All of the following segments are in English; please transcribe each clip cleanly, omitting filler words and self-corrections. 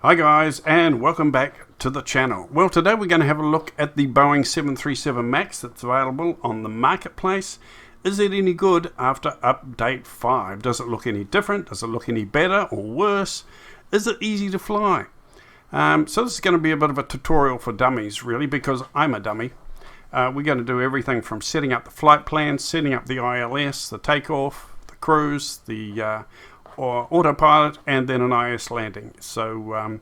Hi guys, and welcome back to the channel. Well, today we're going to have a look at the Boeing 737 MAX that's available on the marketplace. Is it any good after update 5? Does it look any different? Does it look any better or worse? Is it easy to fly? So this is going to be a bit of a tutorial for dummies, really, because I'm a dummy. We're going to do everything from setting up the flight plan, setting up the ILS, the takeoff, the cruise, the or autopilot, and then an IS landing. So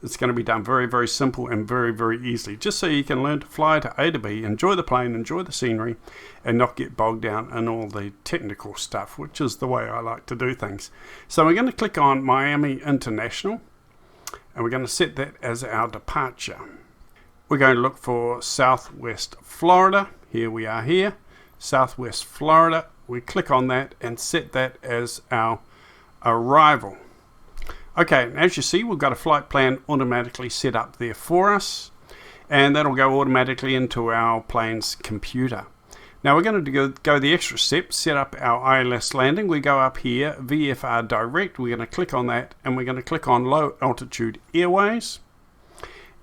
it's going to be done very, very simple and very, very easily, just so you can learn to fly to A to B, enjoy the plane, enjoy the scenery, and not get bogged down in all the technical stuff, which is the way I like to do things. So we're going to click on Miami International, and we're going to set that as our departure. We're going to look for Southwest Florida. Here we are here, Southwest Florida. We click on that and set that as our arrival. Okay, as you see, we've got a flight plan automatically set up there for us, and that'll go automatically into our plane's computer. Now we're going to go the extra step, set up our ILS landing. We go up here, VFR Direct. We're going to click on that, and we're going to click on Low Altitude Airways.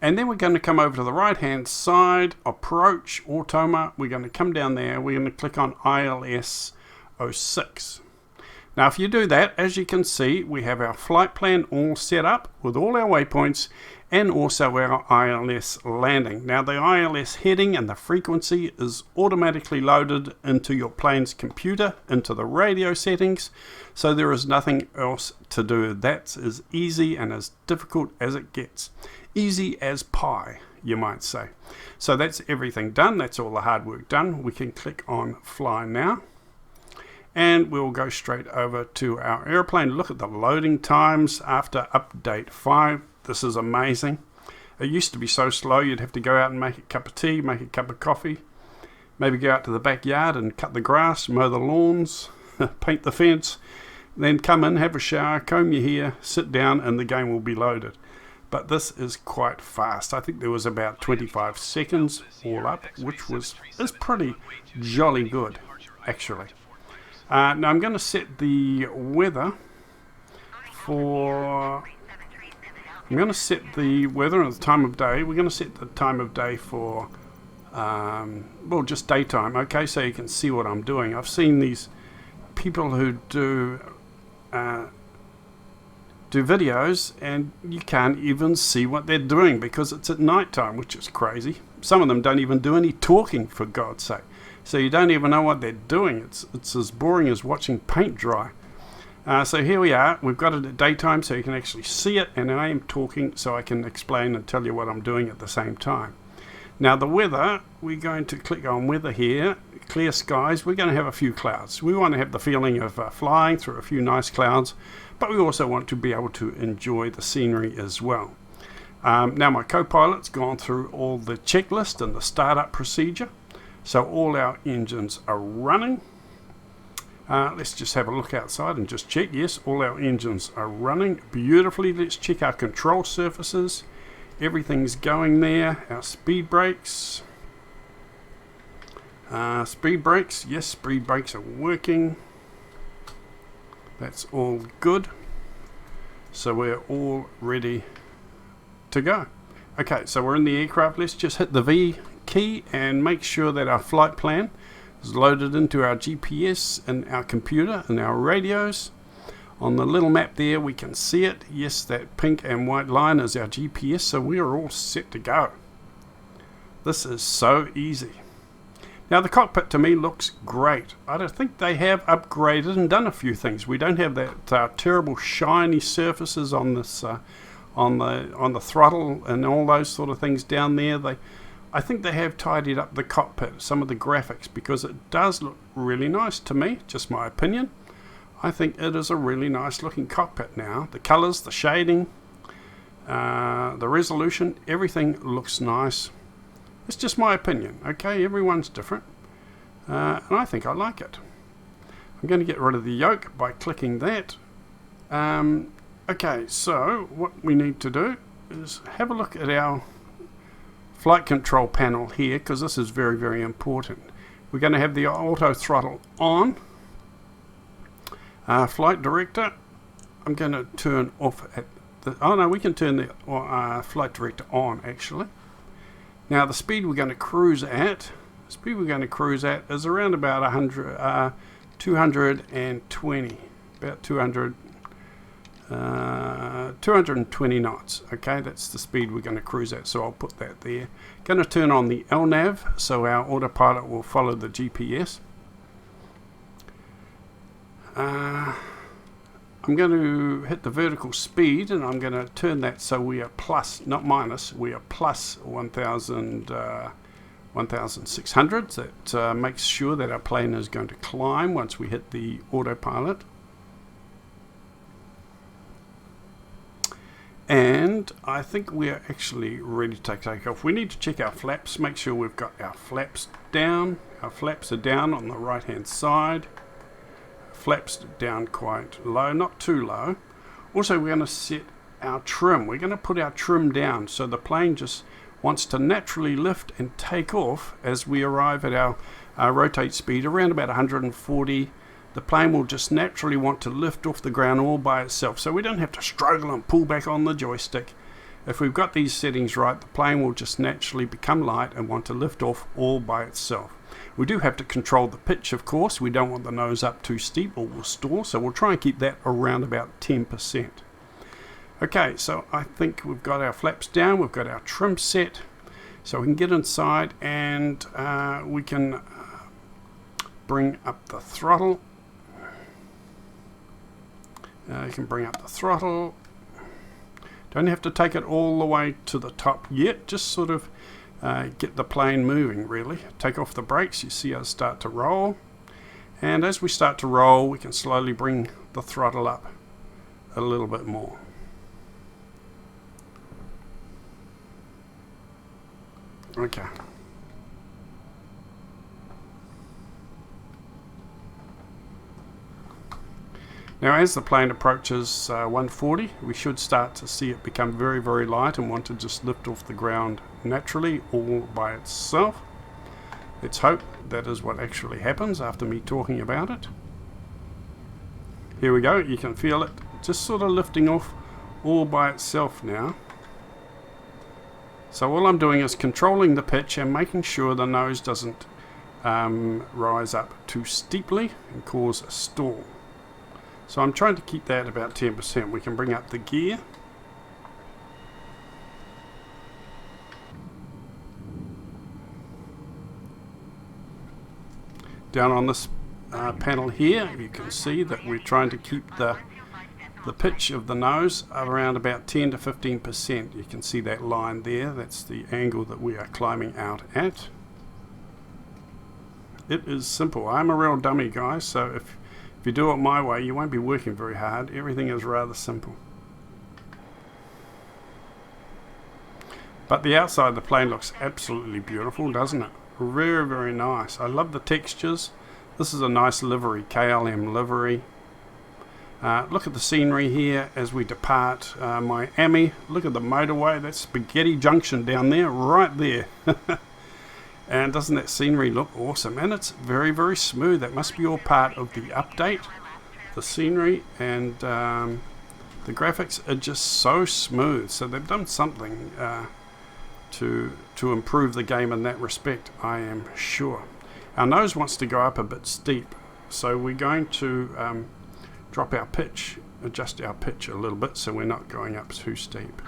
And then we're going to come over to the right hand side, Approach, Automa. We're going to come down there. We're going to click on ILS 06. Now if you do that, as you can see, we have our flight plan all set up with all our waypoints and also our ILS landing. Now the ILS heading and the frequency is automatically loaded into your plane's computer, into the radio settings, so there is nothing else to do. That's as easy and as difficult as it gets. Easy as pie, you might say. So that's everything done. That's all the hard work done. We can click on Fly Now. And we'll go straight over to our airplane. Look at the loading times after update 5. This is amazing. It used to be so slow you'd have to go out and make a cup of tea, make a cup of coffee, maybe go out to the backyard and cut the grass, mow the lawns, paint the fence, then come in, have a shower, comb your hair, sit down, and the game will be loaded. But this is quite fast. I think there was about 25 seconds all up, which is pretty jolly good, actually. Now I'm going to set the weather for, and the time of day. We're going to set the time of day for, well, just daytime, okay, so you can see what I'm doing. I've seen these people who do videos and you can't even see what they're doing because it's at night time, which is crazy. Some of them don't even do any talking, for God's sake. So you don't even know what they're doing. It's as boring as watching paint dry. So here we are. We've got it at daytime so you can actually see it, and I am talking so I can explain and tell you what I'm doing at the same time. Now the weather, we're going to click on weather here. Clear skies. We're going to have a few clouds. We want to have the feeling of flying through a few nice clouds, but we also want to be able to enjoy the scenery as well. Now my co-pilot's gone through all the checklist and the startup procedure. So all our engines are running. Let's just have a look outside and just check. Yes, all our engines are running beautifully. Let's check our control surfaces. Everything's going there. Our speed brakes. Yes, speed brakes are working. That's all good. So we're all ready to go. Okay, so we're in the aircraft. Let's just hit the V key and make sure that our flight plan is loaded into our GPS and our computer and our radios. On the little map there we can see it. Yes, that pink and white line is our GPS, so we are all set to go. This is so easy. Now the cockpit to me looks great. I don't think they have upgraded and done a few things. We don't have that terrible shiny surfaces on this on the throttle and all those sort of things down there. I think they have tidied up the cockpit, some of the graphics, because it does look really nice to me, just my opinion. I think it is a really nice looking cockpit now. The colors, the shading, the resolution, everything looks nice. It's just my opinion, okay? Everyone's different, and I think I like it. I'm going to get rid of the yoke by clicking that. Okay, so what we need to do is have a look at our flight control panel here, because this is very, very important. We're going to have the auto throttle on. Flight director, I'm going to turn off at oh no, we can turn the flight director on actually. Now the speed we're going to cruise at, is around about 220, about 220 knots. Okay, that's the speed we're going to cruise at, so I'll put that there. Going to turn on the LNAV so our autopilot will follow the GPS. I'm going to hit the vertical speed, and I'm going to turn that so we are plus, not minus, we are plus 1,600. That makes sure that our plane is going to climb once we hit the autopilot. And I think we are actually ready to take off. We need to check our flaps, make sure we've got our flaps down. Our flaps are down on the right hand side. Flaps down quite low, not too low. Also, we're going to set our trim. We're going to put our trim down so the plane just wants to naturally lift and take off as we arrive at our rotate speed around about 140. The plane will just naturally want to lift off the ground all by itself, so we don't have to struggle and pull back on the joystick. If we've got these settings right, the plane will just naturally become light and want to lift off all by itself. We do have to control the pitch, of course. We don't want the nose up too steep or we'll stall, so we'll try and keep that around about 10%. Okay, so I think we've got our flaps down, we've got our trim set, so we can get inside and we can bring up the throttle. You can bring up the throttle. Don't have to take it all the way to the top yet, just sort of get the plane moving really. Take off the brakes, you see us start to roll. And as we start to roll, we can slowly bring the throttle up a little bit more. Okay. Now as the plane approaches 140, we should start to see it become very, very light and want to just lift off the ground naturally all by itself. Let's hope that is what actually happens after me talking about it. Here we go, you can feel it just sort of lifting off all by itself now. So all I'm doing is controlling the pitch and making sure the nose doesn't rise up too steeply and cause a stall. So I'm trying to keep that about 10%. We can bring up the gear. Down on this panel here, you can see that we're trying to keep the pitch of the nose around about 10 to 15%. You can see that line there. That's the angle that we are climbing out at. It is simple. I'm a real dummy, guys, so if you do it my way, you won't be working very hard. Everything is rather simple. But the outside of the plane looks absolutely beautiful, doesn't it? Very, very nice. I love the textures. This is a nice livery, KLM livery. Look at the scenery here as we depart Miami. Look at the motorway. That's Spaghetti Junction down there, right there. And doesn't that scenery look awesome? And it's very, very smooth. That must be all part of the update. The scenery and the graphics are just so smooth. So they've done something to improve the game in that respect, I am sure. Our nose wants to go up a bit steep. So we're going to drop our pitch, adjust our pitch a little bit so we're not going up too steep.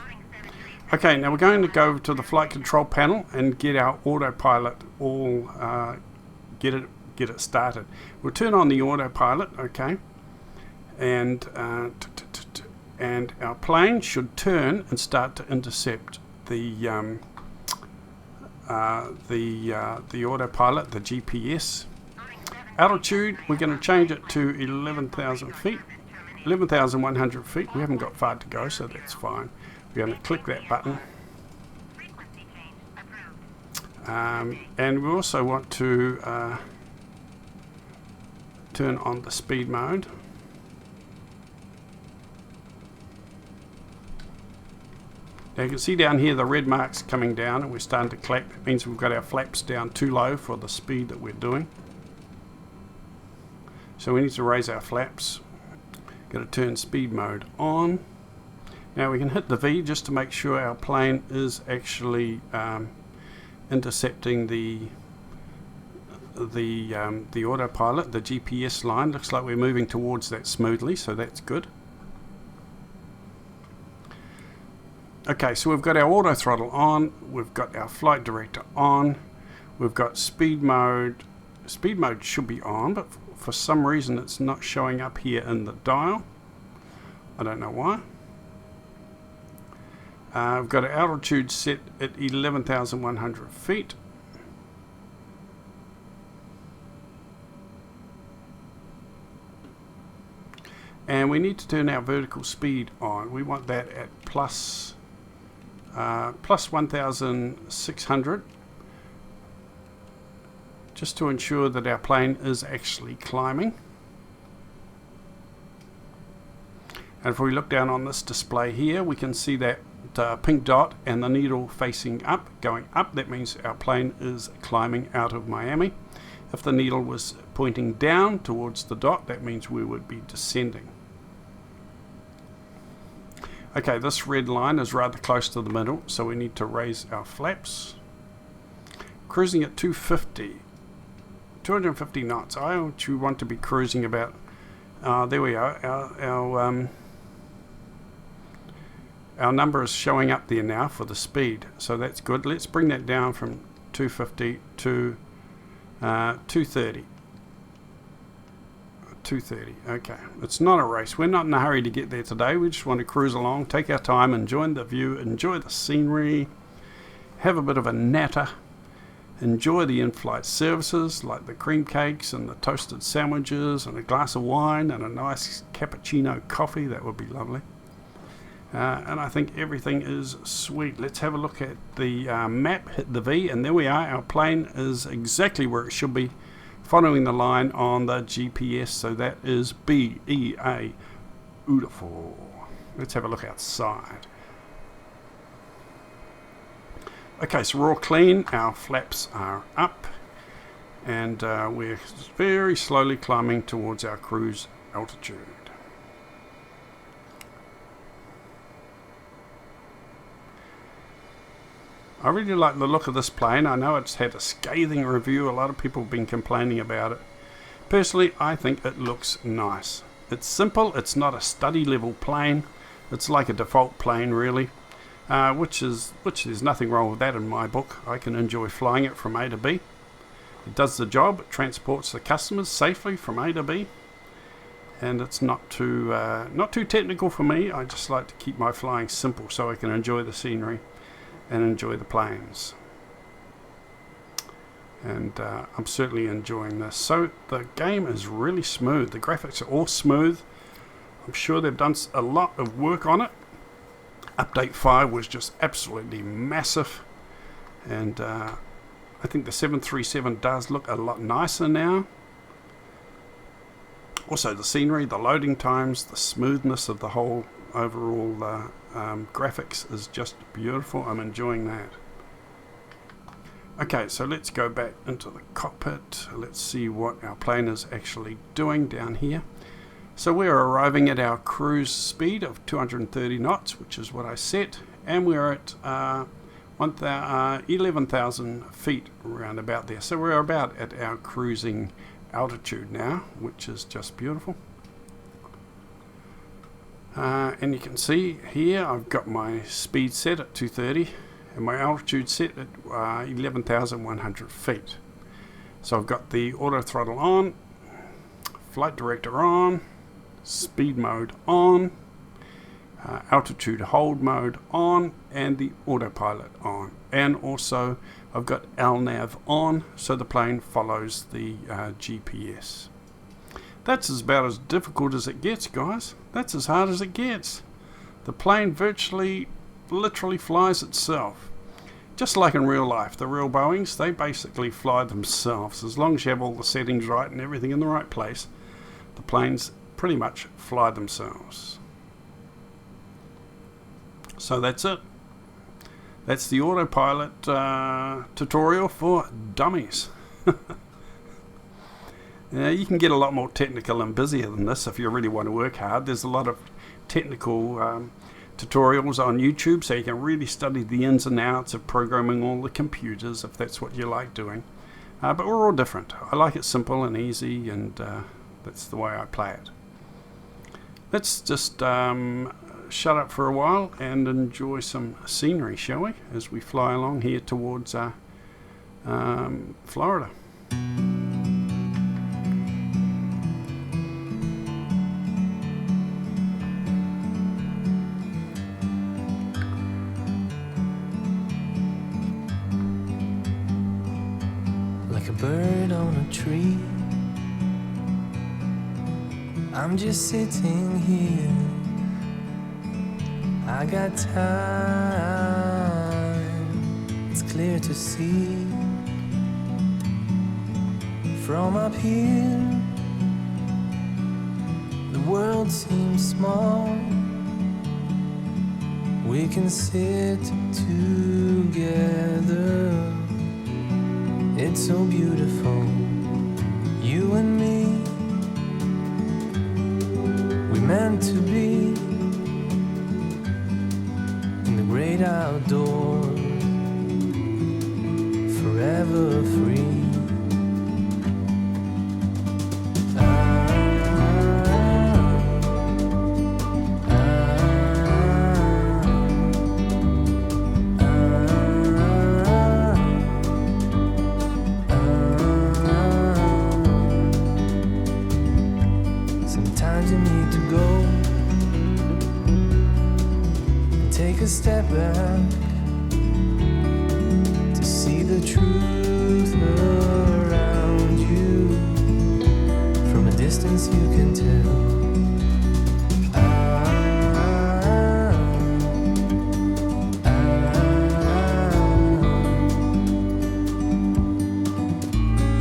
Okay, now we're going to go to the flight control panel and get our autopilot all, get it started. We'll turn on the autopilot, okay, and our plane should turn and start to intercept the autopilot, the GPS. Altitude, we're going to change it to 11,000 feet, 11,100 feet. We haven't got far to go, so that's fine. We're going to click that button. And we also want to turn on the speed mode. Now you can see down here the red marks coming down and we're starting to clap. That means we've got our flaps down too low for the speed that we're doing. So we need to raise our flaps. Got to turn speed mode on. Now we can hit the V just to make sure our plane is actually intercepting the autopilot, the GPS line. Looks like we're moving towards that smoothly, so that's good. Okay, so we've got our auto throttle on, we've got our flight director on, we've got speed mode. Speed mode should be on, but for some reason it's not showing up here in the dial. I don't know why. We've got our altitude set at 11,100 feet. And we need to turn our vertical speed on. We want that at plus 1,600, just to ensure that our plane is actually climbing. And if we look down on this display here, we can see that pink dot and the needle facing up, going up. That means our plane is climbing out of Miami. If the needle was pointing down towards the dot, that means we would be descending. Okay, this red line is rather close to the middle, so we need to raise our flaps. Cruising at 250 knots. I actually want to be cruising about, there we are, our number is showing up there now for the speed, so that's good. Let's bring that down from 250 to 230. 230. Okay, it's not a race. We're not in a hurry to get there today. We just want to cruise along, take our time, enjoy the view, enjoy the scenery, have a bit of a natter, enjoy the in-flight services like the cream cakes and the toasted sandwiches and a glass of wine and a nice cappuccino coffee. That would be lovely. And I think everything is sweet. Let's have a look at the map, hit the V, and there we are. Our plane is exactly where it should be, following the line on the GPS, so that is BEA. Beautiful. Let's have a look outside. Okay, so we're all clean. Our flaps are up, and we're very slowly climbing towards our cruise altitude. I really like the look of this plane. I know it's had a scathing review. A lot of people have been complaining about it. Personally, I think it looks nice. It's simple. It's not a study level plane. It's like a default plane, really, which there's nothing wrong with that in my book. I can enjoy flying it from A to B. It does the job. It transports the customers safely from A to B, and it's not too technical for me. I just like to keep my flying simple so I can enjoy the scenery and enjoy the planes. And I'm certainly enjoying this. So the game is really smooth. The graphics are all smooth. I'm sure they've done a lot of work on it. Update 5 was just absolutely massive, and I think the 737 does look a lot nicer now. Also the scenery, the loading times, the smoothness of the whole overall graphics is just beautiful. I'm enjoying that. Okay, so let's go back into the cockpit. Let's see what our plane is actually doing down here. So we're arriving at our cruise speed of 230 knots, which is what I set, and we're at 11,000 feet around about there. So we're about at our cruising altitude now, which is just beautiful. And you can see here I've got my speed set at 230 and my altitude set at 11,100 feet. So I've got the auto throttle on, flight director on, speed mode on, altitude hold mode on, and the autopilot on. And also I've got LNAV on, so the plane follows the GPS. That's about as difficult as it gets, guys. That's as hard as it gets. The plane literally flies itself. Just like in real life, the real Boeings, they basically fly themselves. As long as you have all the settings right and everything in the right place, the planes pretty much fly themselves. So that's it. That's the autopilot tutorial for dummies. You can get a lot more technical and busier than this if you really want to work hard. There's a lot of technical tutorials on YouTube, so you can really study the ins and outs of programming all the computers if that's what you like doing. But we're all different. I like it simple and easy, and that's the way I play it. Let's just shut up for a while and enjoy some scenery, shall we, as we fly along here towards Florida. Like a bird on a tree, I'm just sitting here. I got time, it's clear to see. From up here, the world seems small. We can sit together. It's so beautiful, you and me. We meant to be in the great outdoors, forever free. Sometimes you need to go and take a step back to see the truth around you. From a distance you can tell.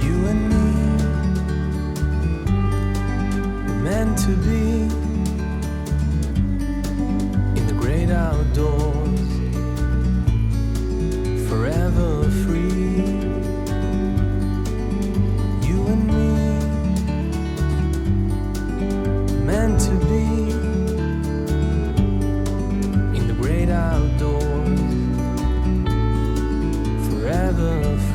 You and me, we're meant to be in the great outdoors, forever free. You and me, meant to be in the great outdoors, forever free.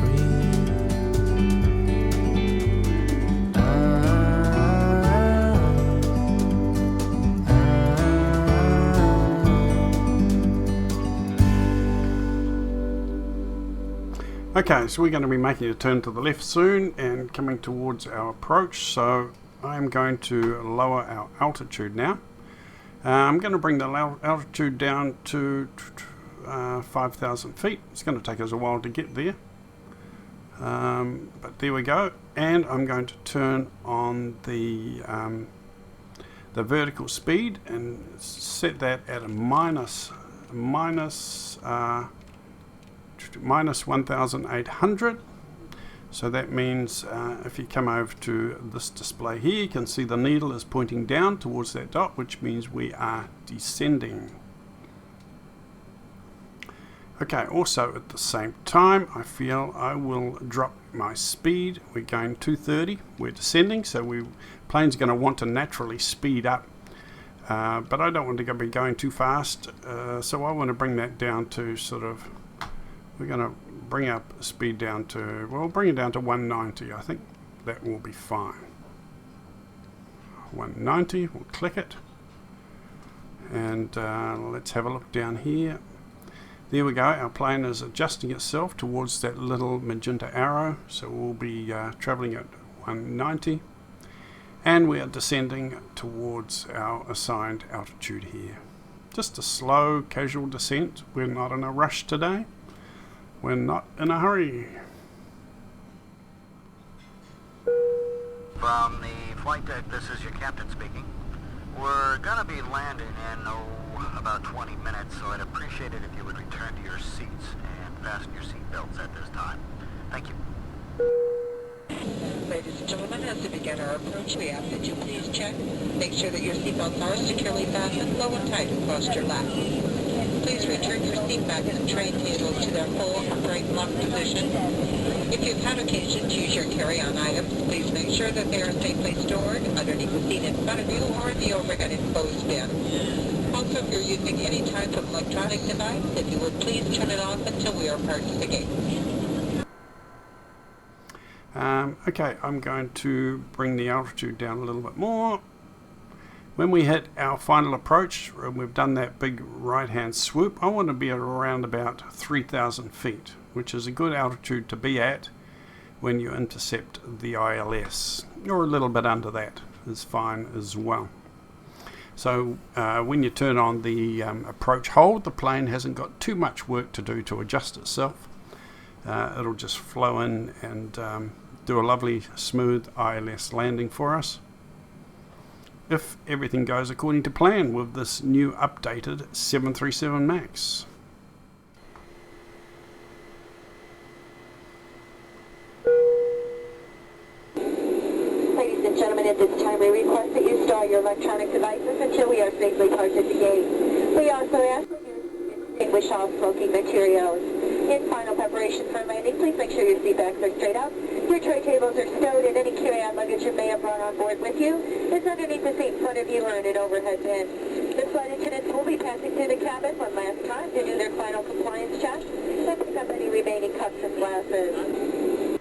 Okay, so we're going to be making a turn to the left soon and coming towards our approach, so I'm going to lower our altitude now. I'm going to bring the altitude down to 5,000 feet. It's going to take us a while to get there, but there we go. And I'm going to turn on the vertical speed and set that at a minus 1,800. So that means if you come over to this display here, you can see the needle is pointing down towards that dot, which means we are descending. Okay, also at the same time, I feel I will drop my speed. We're going 230, we're descending, so plane's going to want to naturally speed up. But I don't want to be going too fast, so I want to bring that down to sort of, we're going to bring our speed down to, well, bring it down to 190. I think that will be fine. 190, we'll click it. And let's have a look down here. There we go, our plane is adjusting itself towards that little magenta arrow. So we'll be traveling at 190. And we are descending towards our assigned altitude here. Just a slow, casual descent. We're not in a rush today. We're not in a hurry. From the flight deck, this is your captain speaking. We're gonna be landing in, about 20 minutes, so I'd appreciate it if you would return to your seats and fasten your seat belts at this time. Thank you. Ladies and gentlemen, as we begin our approach, we ask that you please check. Make sure that your seatbelts are securely fastened, low and tight across your lap. Please return your seat backs and tray tables to their full upright lock position. If you've had occasion to use your carry-on items, please make sure that they are safely stored underneath the seat in front of you or in the overhead enclosed bin. Also, if you're using any type of electronic device, if you would please turn it off until we are parked at the gate. Okay, I'm going to bring the altitude down a little bit more. When we hit our final approach, we've done that big right-hand swoop, I want to be at around about 3,000 feet, which is a good altitude to be at when you intercept the ILS, or a little bit under that is fine as well. So when you turn on the approach hold, the plane hasn't got too much work to do to adjust itself. It'll just flow in and do a lovely smooth ILS landing for us, if everything goes according to plan with this new updated 737 MAX. Ladies and gentlemen, at this time we request that you store your electronic devices until we are safely parked at the gate. We also ask that you extinguish all smoking materials. In final preparation for landing, please make sure your seat backs are straight up, your tray tables are stowed, and any carry-on luggage you may have brought on board with you is underneath the seat in front of you or in an overhead bin. The flight attendants will be passing through the cabin one last time to do their final compliance check and pick up any remaining cups and glasses.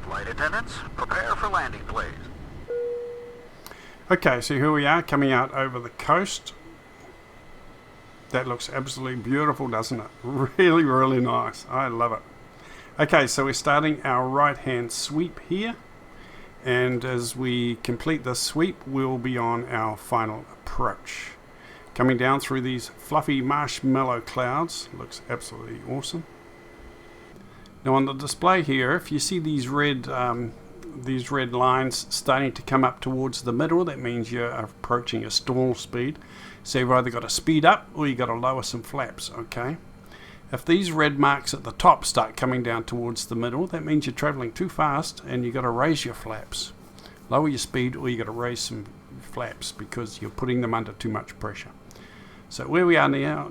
Flight attendants, prepare for landing, please. Okay, so here we are coming out over the coast. That looks absolutely beautiful, doesn't it? Really, really nice. I love it. Okay, so we're starting our right-hand sweep here. And as we complete this sweep, we'll be on our final approach. Coming down through these fluffy marshmallow clouds. Looks absolutely awesome. Now on the display here, if you see these red lines starting to come up towards the middle, that means you're approaching a stall speed. So you've either got to speed up or you've got to lower some flaps, okay? If these red marks at the top start coming down towards the middle, that means you're traveling too fast and you've got to raise your flaps. Lower your speed or you've got to raise some flaps because you're putting them under too much pressure. So where we are now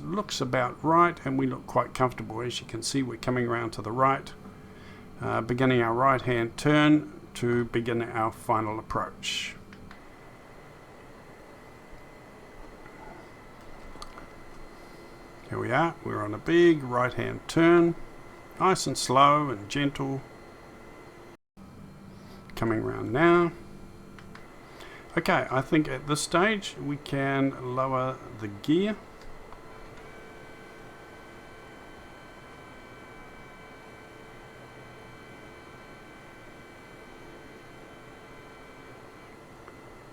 looks about right, and we look quite comfortable. As you can see, we're coming around to the right, beginning our right-hand turn to begin our final approach. Here we are, we're on a big right-hand turn, nice and slow and gentle. Coming around now. Okay, I think at this stage we can lower the gear.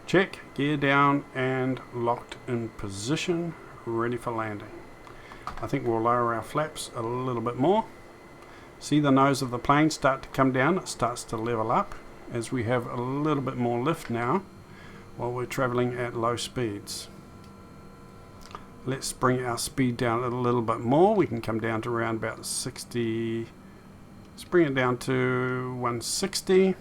Check, gear down and locked in position, ready for landing. I think we'll lower our flaps a little bit more. See the nose of the plane start to come down, it starts to level up as we have a little bit more lift now while we're traveling at low speeds. Let's bring our speed down a little bit more. We can come down to around about 60. Let's bring it down to 160.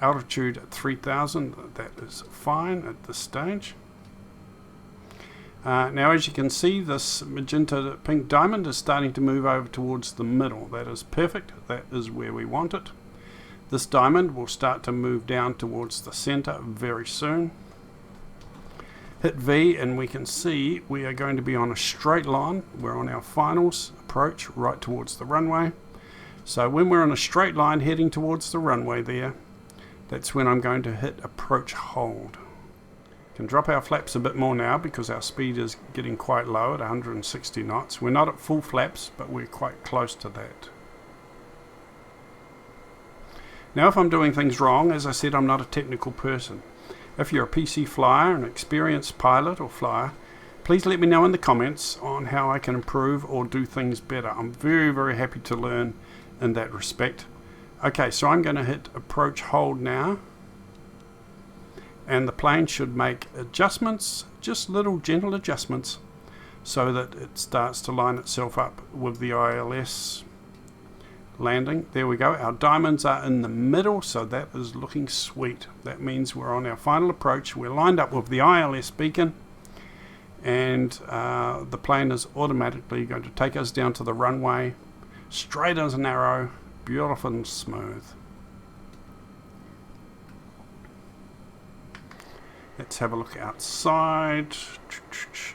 Altitude at 3,000, that is fine at this stage. Now as you can see, this magenta pink diamond is starting to move over towards the middle. That is perfect, that is where we want it. This diamond will start to move down towards the center very soon. Hit V and we can see we are going to be on a straight line. We're on our finals approach right towards the runway. So when we're on a straight line heading towards the runway there, that's when I'm going to hit approach hold. Can drop our flaps a bit more now because our speed is getting quite low at 160 knots. We're not at full flaps, but we're quite close to that. Now if I'm doing things wrong, as I said, I'm not a technical person. If you're a PC flyer, an experienced pilot or flyer, please let me know in the comments on how I can improve or do things better. I'm very, very happy to learn in that respect. Okay, so I'm going to hit approach hold now. And the plane should make adjustments, just little gentle adjustments, so that it starts to line itself up with the ILS landing. There we go. Our diamonds are in the middle, so that is looking sweet. That means we're on our final approach. We're lined up with the ILS beacon, and the plane is automatically going to take us down to the runway, straight as an arrow, beautiful and smooth. Let's have a look outside.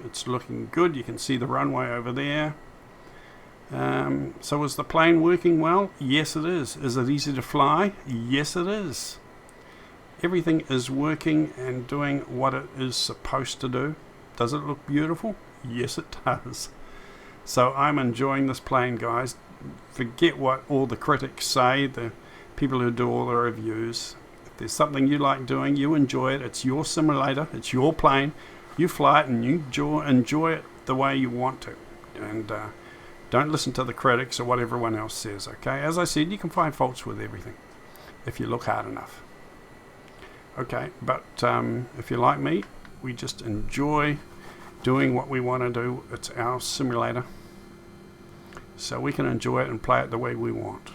It's looking good. You can see the runway over there. So is the plane working well? Yes, it is. Is it easy to fly? Yes, it is. Everything is working and doing what it is supposed to do. Does it look beautiful? Yes, it does. So I'm enjoying this plane, guys. Forget what all the critics say, the people who do all the reviews. If there's something you like doing, you enjoy it. It's your simulator. It's your plane. You fly it and you enjoy it the way you want to. And don't listen to the critics or what everyone else says, okay? As I said, you can find faults with everything if you look hard enough. Okay, but if you're like me, we just enjoy doing what we want to do. It's our simulator. So we can enjoy it and play it the way we want.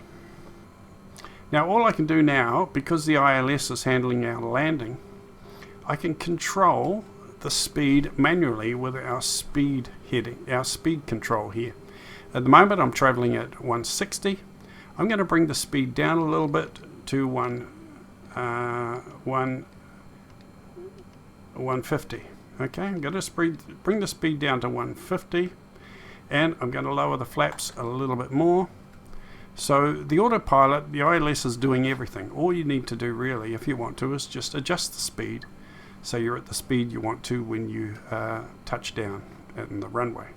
Now all I can do now, because the ILS is handling our landing, I can control the speed manually with our speed heading, our speed control here. At the moment I'm traveling at 160. I'm going to bring the speed down a little bit to 150. Okay, I'm going to bring the speed down to 150, and I'm going to lower the flaps a little bit more. So the autopilot, the ILS is doing everything. All you need to do really, if you want to, is just adjust the speed so you're at the speed you want to when you touch down in the runway.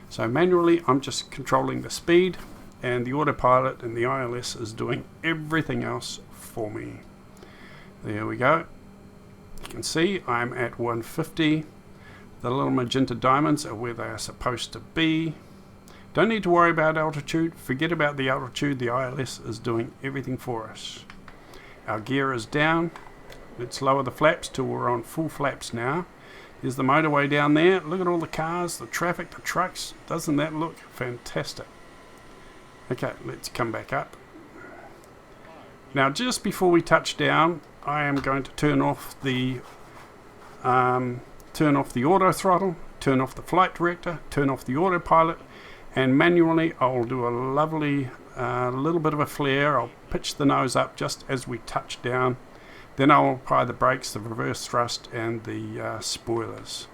So manually I'm just controlling the speed, and the autopilot and the ILS is doing everything else for me. There we go. You can see I'm at 150. The little magenta diamonds are where they are supposed to be. Don't need to worry about altitude. Forget about the altitude. The ILS is doing everything for us. Our gear is down. Let's lower the flaps till we're on full flaps now. There's the motorway down there. Look at all the cars, the traffic, the trucks. Doesn't that look fantastic? Okay, let's come back up. Now just before we touch down, I am going to turn off the auto throttle, turn off the flight director, turn off the autopilot, and manually I'll do a lovely little bit of a flare. I'll pitch the nose up just as we touch down. Then I'll apply the brakes, the reverse thrust, and the spoilers.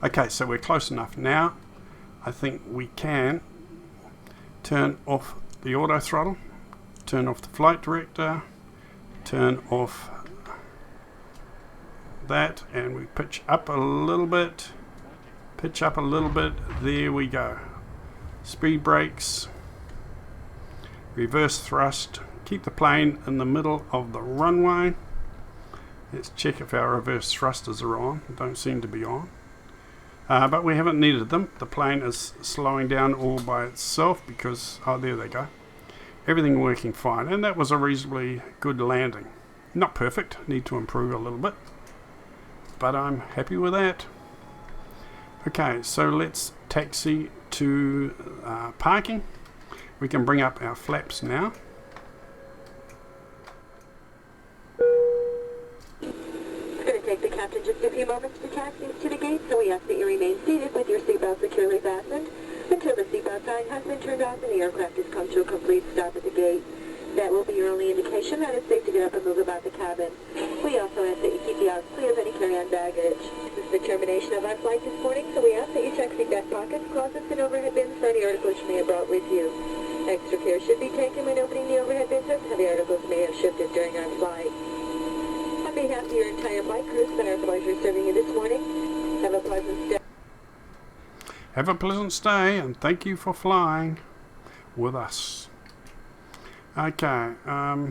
Okay, so we're close enough now. I think we can turn off the auto throttle, turn off the flight director, turn off that, and we pitch up a little bit, there we go. Speed brakes, reverse thrust, keep the plane in the middle of the runway. Let's check if our reverse thrusters are on. Don't seem to be on, but we haven't needed them. The plane is slowing down all by itself because, oh, there they go. Everything working fine, and that was a reasonably good landing. Not perfect, need to improve a little bit, but I'm happy with that. Okay, so let's taxi to parking. We can bring up our flaps now. It's going to take the captain just a few moments to taxi to the gate, so we ask that you remain seated with your seatbelt securely fastened until the seatbelt sign has been turned off and the aircraft has come to a complete stop at the gate. That will be your only indication that it's safe to get up and move about the cabin. We also ask that you keep the aisles clear of any carry-on baggage. This is the termination of our flight this morning, so we ask that you check seat back pockets, closets, and overhead bins for any articles you may have brought with you. Extra care should be taken when opening the overhead bins, as heavy articles may have shifted during our flight. On behalf of your entire flight crew, it's been our pleasure serving you this morning. Have a pleasant stay. Have a pleasant stay, and thank you for flying with us. Okay, yeah,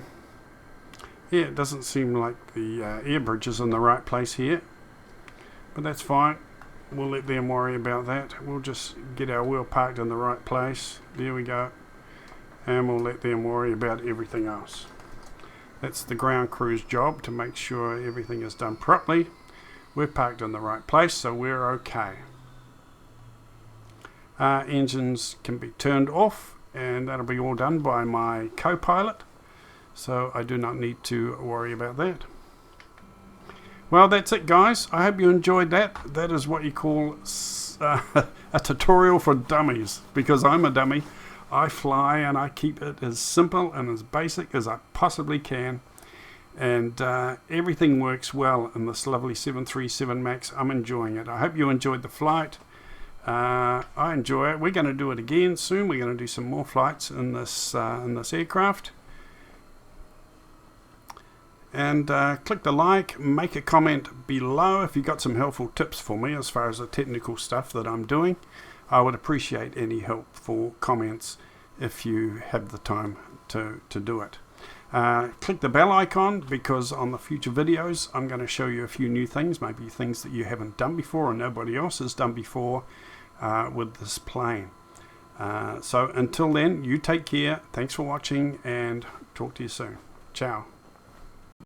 it doesn't seem like the air bridge is in the right place here, but that's fine. We'll let them worry about that. We'll just get our wheel parked in the right place. There we go. And we'll let them worry about everything else. That's the ground crew's job, to make sure everything is done properly. We're parked in the right place, so we're okay. Engines can be turned off, and that'll be all done by my co-pilot, so I do not need to worry about that. Well, that's it, guys. I hope you enjoyed that. That is what you call a tutorial for dummies, because I'm a dummy. I fly and I keep it as simple and as basic as I possibly can, and everything works well in this lovely 737 MAX. I'm enjoying it. I hope you enjoyed the flight. I enjoy it. We're going to do it again soon. We're going to do some more flights in this aircraft. And click the like, make a comment below if you got some helpful tips for me as far as the technical stuff that I'm doing. I would appreciate any helpful comments if you have the time to do it. Click the bell icon, because on the future videos I'm going to show you a few new things, maybe things that you haven't done before or nobody else has done before with this plane. So until then, you take care. Thanks for watching, and talk to you soon. Ciao.